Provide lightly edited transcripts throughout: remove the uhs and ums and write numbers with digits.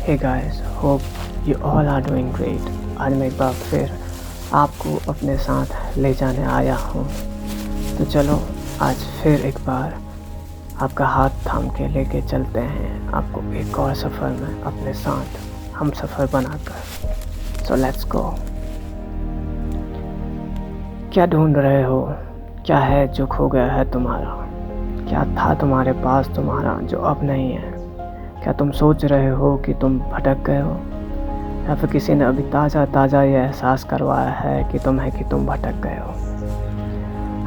Hey guys, hope you all are doing great. आज मैं एक बार फिर आपको अपने साथ ले जाने आया हूँ। तो चलो आज फिर एक बार आपका हाथ थाम के लेके चलते हैं आपको एक और सफ़र में अपने साथ हम सफ़र बनाकर। So let's go. क्या ढूंढ रहे हो? क्या है जो खो गया है तुम्हारा? क्या था तुम्हारे पास तुम्हारा जो अब नहीं है? क्या तुम सोच रहे हो कि तुम भटक गए हो, या फिर किसी ने अभी ताज़ा ये एहसास करवाया है कि तुम भटक गए हो?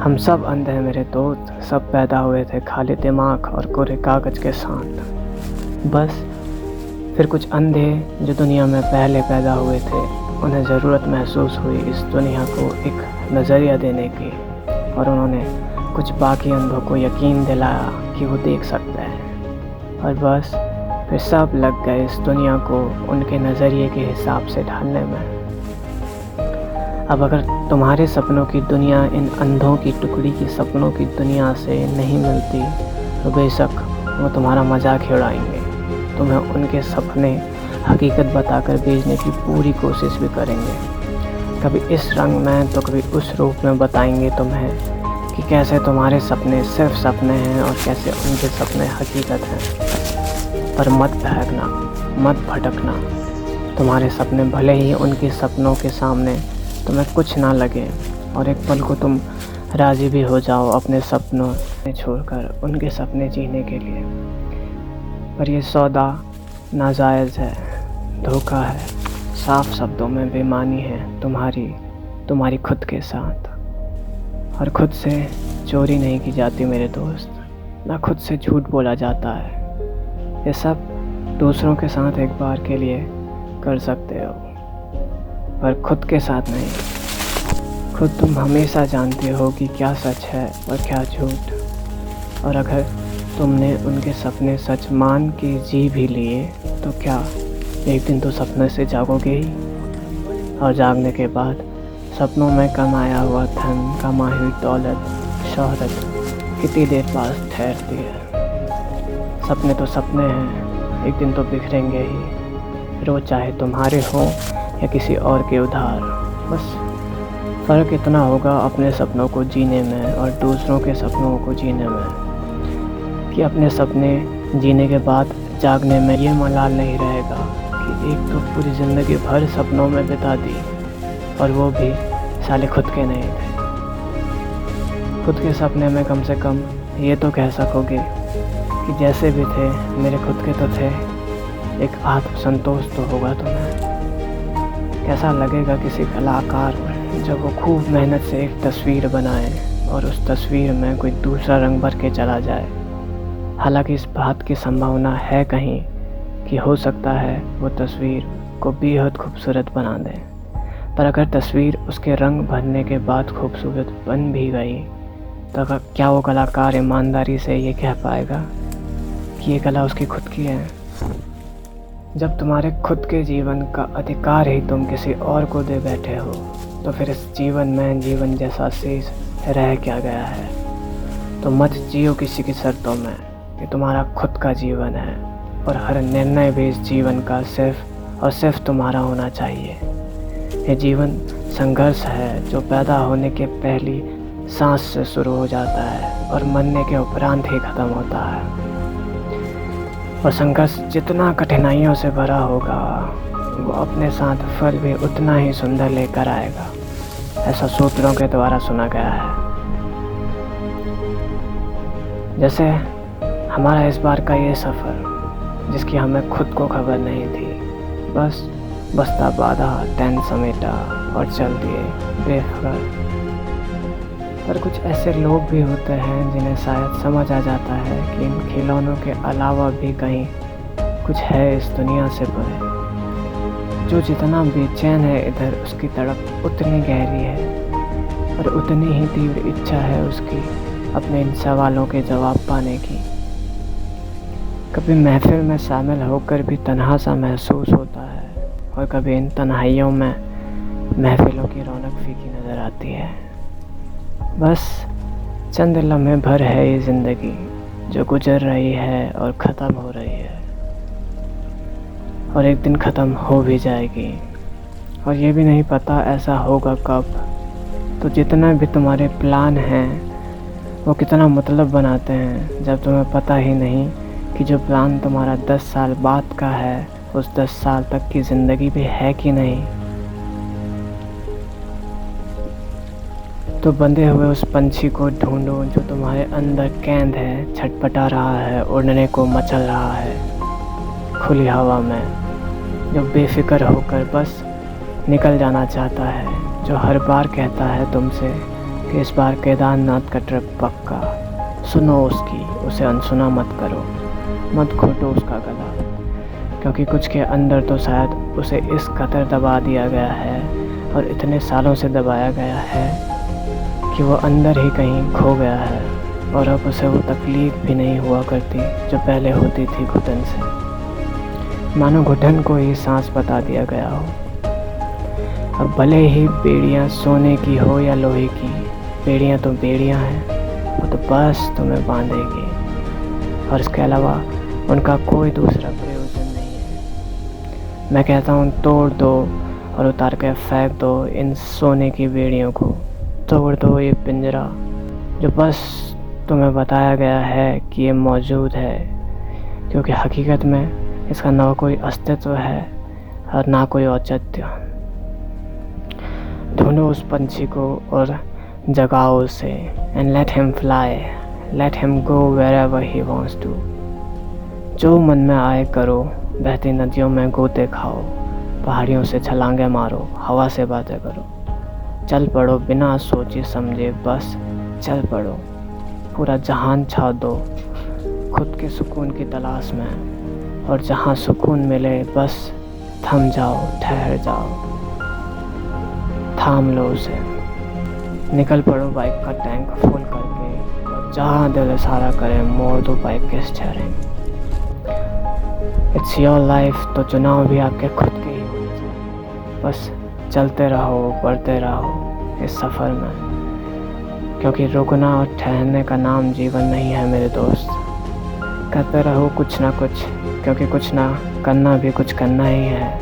हम सब अंधे हैं मेरे दोस्त, सब पैदा हुए थे खाली दिमाग और कोरे कागज़ के साथ। बस फिर कुछ अंधे जो दुनिया में पहले पैदा हुए थे, उन्हें ज़रूरत महसूस हुई इस दुनिया को एक नज़रिया देने की, और उन्होंने कुछ बाकी अंधों को यकीन दिलाया कि वो देख सकते हैं। और बस फिर सब लग गए इस दुनिया को उनके नज़रिए के हिसाब से ढालने में। अब अगर तुम्हारे सपनों की दुनिया इन अंधों की टुकड़ी की सपनों की दुनिया से नहीं मिलती, तो बेशक वो तुम्हारा मजाक ही उड़ाएंगे। तुम्हें उनके सपने हकीकत बताकर बेचने की पूरी कोशिश भी करेंगे। कभी इस रंग में तो कभी उस रूप में बताएंगे तुम्हें कि कैसे तुम्हारे सपने सिर्फ सपने हैं और कैसे उनके सपने हकीकत हैं। पर मत बहकना, मत भटकना। तुम्हारे सपने भले ही उनके सपनों के सामने तुम्हें कुछ ना लगे, और एक पल को तुम राज़ी भी हो जाओ अपने सपनों में छोड़कर उनके सपने जीने के लिए, पर ये सौदा नाजायज़ है, धोखा है, साफ शब्दों में बेईमानी है तुम्हारी खुद के साथ। और खुद से चोरी नहीं की जाती मेरे दोस्त, ना खुद से झूठ बोला जाता है। ये सब दूसरों के साथ एक बार के लिए कर सकते हो, पर खुद के साथ नहीं। खुद तुम हमेशा जानते हो कि क्या सच है और क्या झूठ। और अगर तुमने उनके सपने सच मान के जी भी लिए, तो क्या एक दिन तो सपने से जागोगे ही, और जागने के बाद सपनों में कमाया हुआ धन, कमाई हुई दौलत, शोहरत कितनी देर पास ठहरती है। सपने तो सपने हैं, एक दिन तो बिखरेंगे ही, रोज चाहे तुम्हारे हों या किसी और के उधार। बस फ़र्क इतना होगा अपने सपनों को जीने में और दूसरों के सपनों को जीने में, कि अपने सपने जीने के बाद जागने में ये मलाल नहीं रहेगा कि एक तो पूरी ज़िंदगी भर सपनों में बिता दी, और वो भी साले खुद के नहीं थे। खुद के सपने में कम से कम ये तो कह सकोगे कि जैसे भी थे मेरे खुद के तो थे। एक आत्मसंतोष तो होगा तुम्हें। कैसा लगेगा किसी कलाकार जब वो खूब मेहनत से एक तस्वीर बनाए और उस तस्वीर में कोई दूसरा रंग भर के चला जाए। हालांकि इस बात की संभावना है कहीं कि हो सकता है वो तस्वीर को बेहद खूबसूरत बना दे, पर अगर तस्वीर उसके रंग भरने के बाद खूबसूरत बन भी गई, तो क्या वो कलाकार ईमानदारी से ये कह पाएगा कि ये कला उसकी खुद की है? जब तुम्हारे खुद के जीवन का अधिकार ही तुम किसी और को दे बैठे हो, तो फिर इस जीवन में जीवन जैसा शेष रह क्या गया है? तो मत जियो किसी की शर्तों में कि तुम्हारा खुद का जीवन है, और हर निर्णय भी इस जीवन का सिर्फ और सिर्फ तुम्हारा होना चाहिए। ये जीवन संघर्ष है जो पैदा होने के पहली सांस से शुरू हो जाता है और मरने के उपरांत ही ख़त्म होता है। और संघर्ष जितना कठिनाइयों से भरा होगा, वो अपने साथ फल भी उतना ही सुंदर लेकर आएगा, ऐसा सूत्रों के द्वारा सुना गया है। जैसे हमारा इस बार का ये सफ़र, जिसकी हमें खुद को खबर नहीं थी, बस बस्ता बांधा, टेंट समेटा और चल दिए बेखबर। पर कुछ ऐसे लोग भी होते हैं जिन्हें शायद समझ आ जाता है कि इन खिलौनों के अलावा भी कहीं कुछ है इस दुनिया से परे। जो जितना बेचैन है इधर, उसकी तड़प उतनी गहरी है, और उतनी ही तीव्र इच्छा है उसकी अपने इन सवालों के जवाब पाने की। कभी महफिल में शामिल होकर भी तन्हा सा महसूस होता है, और कभी इन तन्हाइयों में महफिलों की रौनक फीकी नज़र आती है। बस चंद लम्हे भर है ये ज़िंदगी जो गुजर रही है और ख़त्म हो रही है। और एक दिन ख़त्म हो भी जाएगी, और ये भी नहीं पता ऐसा होगा कब। तो जितना भी तुम्हारे प्लान हैं वो कितना मतलब बनाते हैं जब तुम्हें पता ही नहीं कि जो प्लान तुम्हारा 10 साल बाद का है उस 10 साल तक की ज़िंदगी भी है कि नहीं। तो बंधे हुए उस पंछी को ढूंढो जो तुम्हारे अंदर कैद है, छटपटा रहा है, उड़ने को मचल रहा है खुली हवा में, जो बेफिक्र होकर बस निकल जाना चाहता है, जो हर बार कहता है तुमसे कि इस बार केदारनाथ का ट्रिप पक्का। सुनो उसकी, उसे अनसुना मत करो, मत घोटो उसका गला, क्योंकि कुछ के अंदर तो शायद उसे इस कदर दबा दिया गया है और इतने सालों से दबाया गया है कि वो अंदर ही कहीं खो गया है, और अब उसे वो तकलीफ़ भी नहीं हुआ करती जो पहले होती थी घुटन से। मानो घुटन को ही सांस बता दिया गया हो। अब भले ही बेड़ियाँ सोने की हो या लोहे की, बेड़ियाँ तो बेड़ियाँ हैं, वो तो बस तुम्हें बांधेगी, और इसके अलावा उनका कोई दूसरा प्रयोजन नहीं है। मैं कहता हूँ तोड़ दो और उतार के फेंक दो इन सोने की बेड़ियों को, तोड़ दो ये पिंजरा जो बस तुम्हें बताया गया है कि ये मौजूद है, क्योंकि हकीकत में इसका ना कोई अस्तित्व है और ना कोई औचित्य। ढूंढो उस पंछी को और जगाओ उसे, and let him fly, let him go wherever he wants to. जो मन में आए करो, बहती नदियों में गोते खाओ, पहाड़ियों से छलांगे मारो, हवा से बातें करो, चल पड़ो बिना सोचे समझे, बस चल पड़ो, पूरा जहान छा दो खुद के सुकून की तलाश में, और जहाँ सुकून मिले बस थम जाओ, ठहर जाओ, थाम लो उसे, निकल पड़ो बाइक का टैंक फुल करके, और जहाँ दिल इशारा करे मोड़ दो बाइक के स्टीयरिंग। इट्स योर लाइफ, तो चुनाव भी आपके खुद के ही होने चाहिए। बस चलते रहो, बढ़ते रहो इस सफ़र में, क्योंकि रुकना और ठहरने का नाम जीवन नहीं है मेरे दोस्त। करते रहो कुछ ना कुछ, क्योंकि कुछ ना करना भी कुछ करना ही है।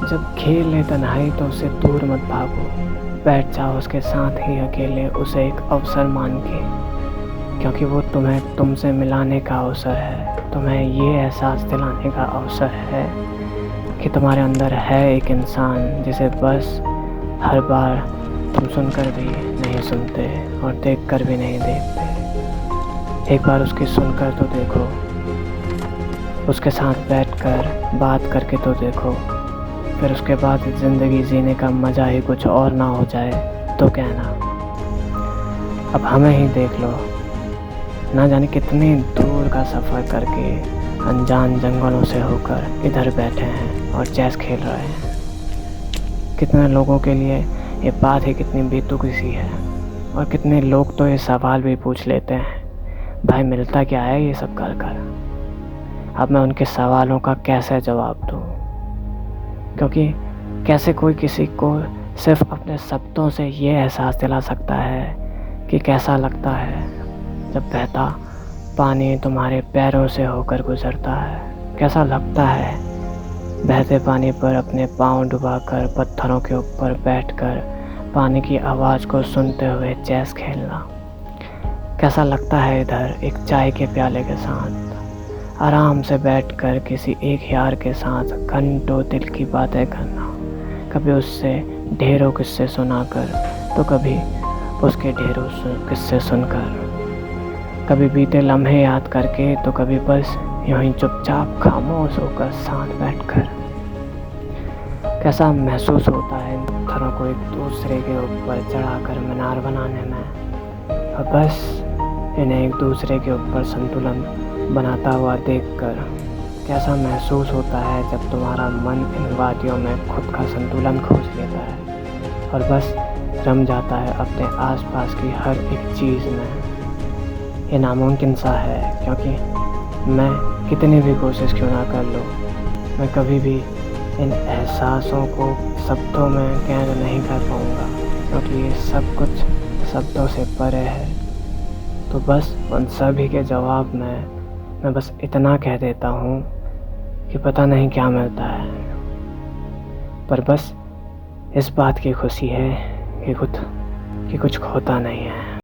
जब खेल है तन्हाई तो उसे दूर मत भागो, बैठ जाओ उसके साथ ही अकेले, उसे एक अवसर मान के, क्योंकि वो तुम्हें तुमसे मिलाने का अवसर है, तुम्हें ये एहसास दिलाने का अवसर है कि तुम्हारे अंदर है एक इंसान जिसे बस हर बार तुम सुनकर भी नहीं सुनते और देखकर भी नहीं देखते। एक बार उसकी सुनकर तो देखो, उसके साथ बैठकर बात करके तो देखो, फिर उसके बाद ज़िंदगी जीने का मज़ा ही कुछ और ना हो जाए तो कहना। अब हमें ही देख लो, ना जाने कितनी दूर का सफ़र करके अनजान जंगलों से होकर इधर बैठे हैं और चेस खेल रहे हैं। कितने लोगों के लिए ये बात ही कितनी बेतुकी सी है, और कितने लोग तो ये सवाल भी पूछ लेते हैं, भाई मिलता क्या है ये सब कर कर। अब मैं उनके सवालों का कैसे जवाब दूँ, क्योंकि कैसे कोई किसी को सिर्फ अपने शब्दों से ये एहसास दिला सकता है कि कैसा लगता है जब बहता पानी तुम्हारे पैरों से होकर गुजरता है, कैसा लगता है बहते पानी पर अपने पाँव डुबाकर पत्थरों के ऊपर बैठकर पानी की आवाज़ को सुनते हुए चेस खेलना। कैसा लगता है इधर एक चाय के प्याले के साथ आराम से बैठकर किसी एक यार के साथ घंटों दिल की बातें करना, कभी उससे ढेरों किस्से सुनाकर तो कभी उसके ढेरों किस्से सुनकर, कभी बीते लम्हे याद करके तो कभी बस यूं ही चुपचाप खामोश होकर साथ बैठकर। कैसा महसूस होता है पत्थरों को एक दूसरे के ऊपर चढ़ाकर मीनार बनाने में, और बस इन्हें एक दूसरे के ऊपर संतुलन बनाता हुआ देखकर। कैसा महसूस होता है जब तुम्हारा मन इन वादियों में खुद का संतुलन खोज लेता है और बस रम जाता है अपने आसपास की हर एक चीज़ में। ये नामुमकिन सा है, क्योंकि मैं कितनी भी कोशिश क्यों ना कर लूँ, मैं कभी भी इन एहसासों को शब्दों में कैद नहीं कर पाऊँगा, क्योंकि ये सब कुछ शब्दों से परे है। तो बस उन सभी के जवाब में मैं बस इतना कह देता हूँ कि पता नहीं क्या मिलता है, पर बस इस बात की खुशी है कि कुछ खोता नहीं है।